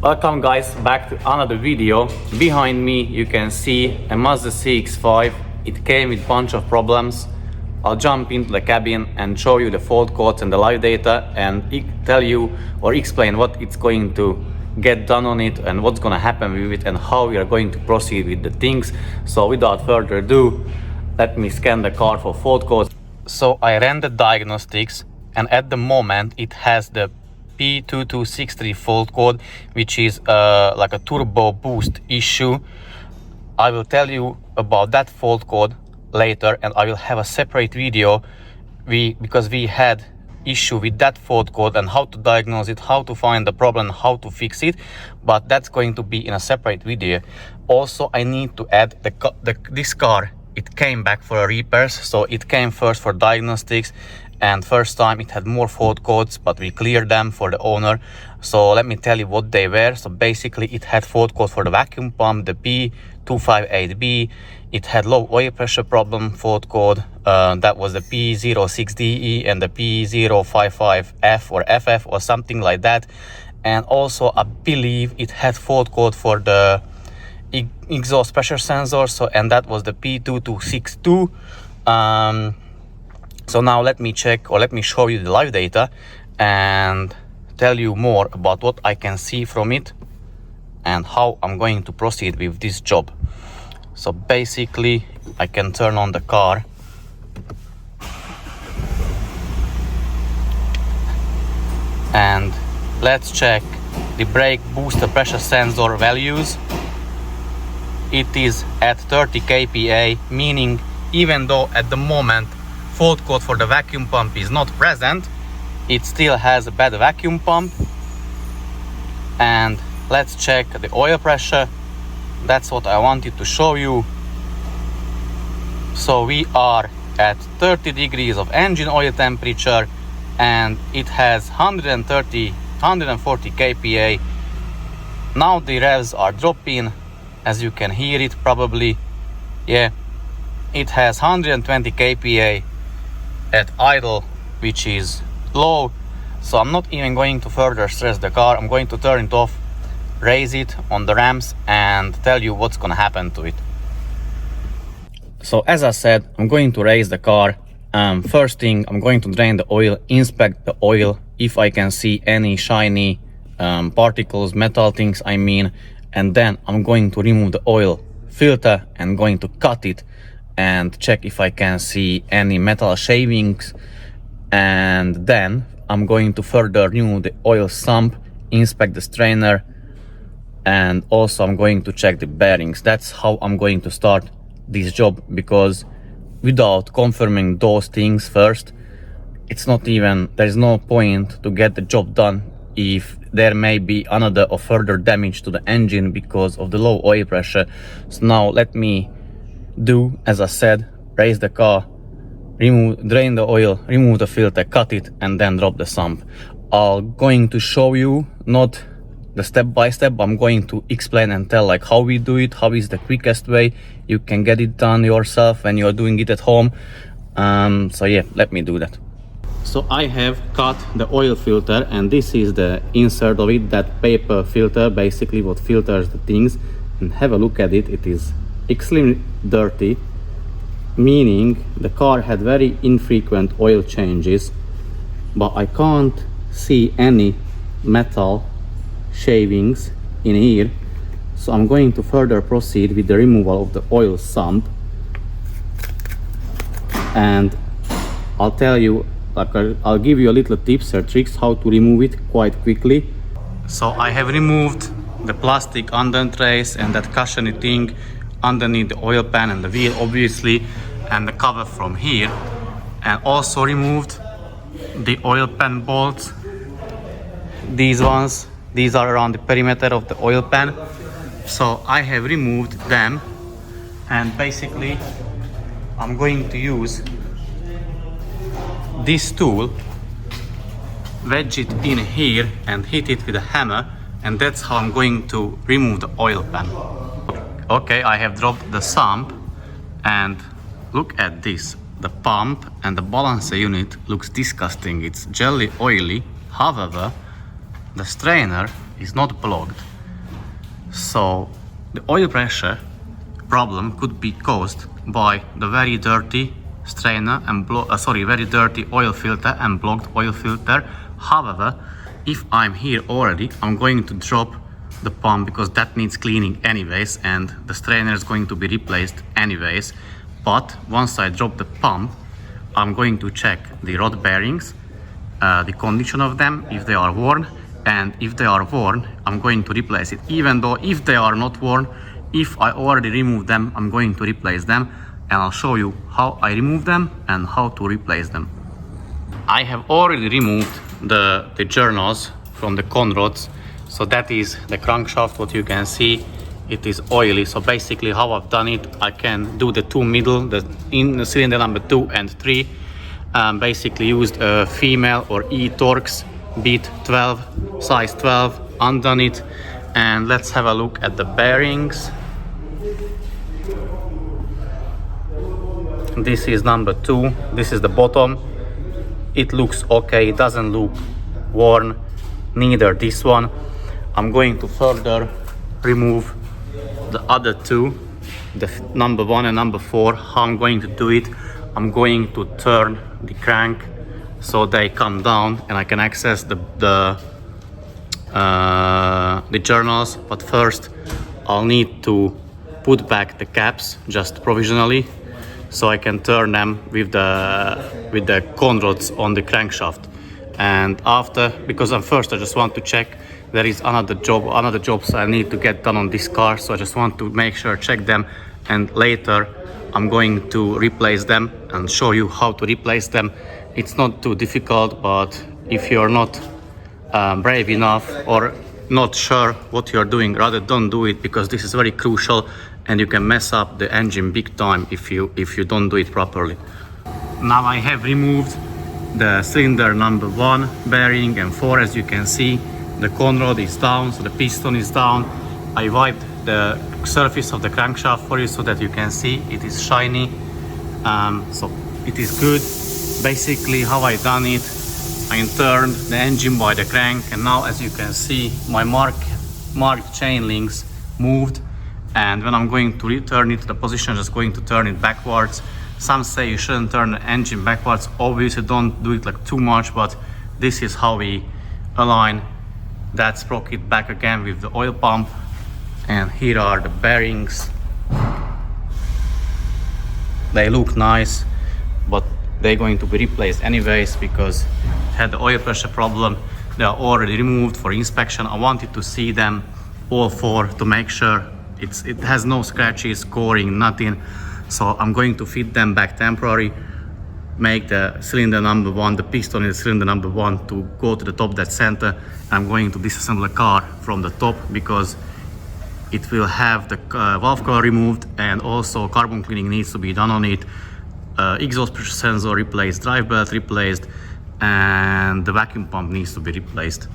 Welcome guys back to another video. Behind me you can see a Mazda CX5. It came with a bunch of problems. I'll jump into the cabin and show you the fault codes and the live data and tell you or explain what it's going to get done on it and what's going to happen with it and how we are going to proceed with the things. So without further ado, let me scan the car for fault codes. So I ran the diagnostics and at the moment it has the P2263 fault code, which is like a turbo boost issue. I will tell you about that fault code later, and I will have a separate video because we had issue with that fault code and how to diagnose it, how to find the problem, how to fix it, but that's going to be in a separate video. Also, I need to add this car, it came back for repairs, so it came first for diagnostics, and first time it had more fault codes, but we cleared them for the owner. So let me tell you what they were. So basically it had fault code for the vacuum pump, the P258B. It had low oil pressure problem fault code, that was the P06DE and the P055F or FF or something like that. And also I believe it had fault code for the exhaust pressure sensor, so and that was the P2262. So now let me check, or let me show you the live data and tell you more about what I can see from it and how I'm going to proceed with this job. So basically I can turn on the car and let's check the brake booster pressure sensor values. It is at 30 kPa, meaning even though at the moment fault code for the vacuum pump is not present, it still has a bad vacuum pump. And let's check the oil pressure. That's what I wanted to show you. So we are at 30 degrees of engine oil temperature and it has 140 kPa. Now the revs are dropping, as you can hear it probably. Yeah, it has 120 kPa at idle, which is low. So I'm not even going to further stress the car. I'm going to turn it off, raise it on the ramps and tell you what's gonna happen to it. So as I said, I'm going to raise the car. First thing, I'm going to drain the oil, inspect the oil if I can see any shiny particles, metal things I mean, and then I'm going to remove the oil filter and going to cut it and check if I can see any metal shavings, and then I'm going to further remove the oil sump, inspect the strainer, and also I'm going to check the bearings. That's how I'm going to start this job, because without confirming those things first, it's not even, there's no point to get the job done if there may be another or further damage to the engine because of the low oil pressure. So now let me do as I said, raise the car, drain the oil, remove the filter, cut it, and then drop the sump. I'm going to show you not the step by step, I'm going to explain and tell like how we do it, how is the quickest way you can get it done yourself when you're doing it at home. So yeah, let me do that. So I have cut the oil filter, and this is the insert of it, that paper filter, basically what filters the things. And have a look at it, it is extremely dirty, meaning the car had very infrequent oil changes, but I can't see any metal shavings in here. So I'm going to further proceed with the removal of the oil sump, and I'll tell you, like I'll give you a little tips or tricks how to remove it quite quickly. So I have removed the plastic under trace and that cushiony thing underneath the oil pan and the wheel obviously, and the cover from here, and also removed the oil pan bolts. These ones, these are around the perimeter of the oil pan. So I have removed them, and basically I'm going to use this tool, wedge it in here and hit it with a hammer, and that's how I'm going to remove the oil pan. Okay, I have dropped the sump, and look at this. The pump and the balancer unit looks disgusting. It's jelly oily. However, the strainer is not blocked. So the oil pressure problem could be caused by the very dirty strainer and very dirty oil filter and blocked oil filter. However, if I'm here already, I'm going to drop the pump because that needs cleaning anyways, and the strainer is going to be replaced anyways. But once I drop the pump, I'm going to check the rod bearings, the condition of them, if they are worn, and if they are worn, I'm going to replace it. Even though if they are not worn, if I already removed them, I'm going to replace them, and I'll show you how I remove them and how to replace them. I have already removed the journals from the con rods. So that is the crankshaft, what you can see, it is oily. So basically how I've done it, I can do the two middle, in the cylinder number 2 and 3, basically used a female or E-Torx bit 12, size 12, undone it. And let's have a look at the bearings. This is number 2, this is the bottom. It looks okay, it doesn't look worn, neither this one. I'm going to further remove the other two, the number 1 and number 4. How I'm going to do it, I'm going to turn the crank so they come down and I can access the journals. But first I'll need to put back the caps just provisionally so I can turn them with the con rods on the crankshaft. And after, because I just want to check, there is another jobs I need to get done on this car, so I just want to make sure, check them, and later I'm going to replace them and show you how to replace them. It's not too difficult, but if you're not brave enough or not sure what you're doing, rather don't do it, because this is very crucial and you can mess up the engine big time if you don't do it properly. Now I have removed the cylinder number 1 bearing and 4. As you can see, the con rod is down, so the piston is down. I wiped the surface of the crankshaft for you so that you can see it is shiny, so it is good. Basically how I done it, I turned the engine by the crank, and now as you can see my marked chain links moved, and when I'm going to return it to the position, I'm just going to turn it backwards. Some say you shouldn't turn the engine backwards, obviously don't do it like too much, but this is how we align that sprocket back again with the oil pump. And here are the bearings. They look nice, but they're going to be replaced anyways because it had the oil pressure problem. They are already removed for inspection. I wanted to see them all 4 to make sure it has no scratches, scoring, nothing. So I'm going to fit them back temporary, make the cylinder number 1, the piston in the cylinder number 1 to go to the top dead center. I'm going to disassemble the car from the top because it will have the valve cover removed, and also carbon cleaning needs to be done on it. Exhaust pressure sensor replaced, drive belt replaced, and the vacuum pump needs to be replaced.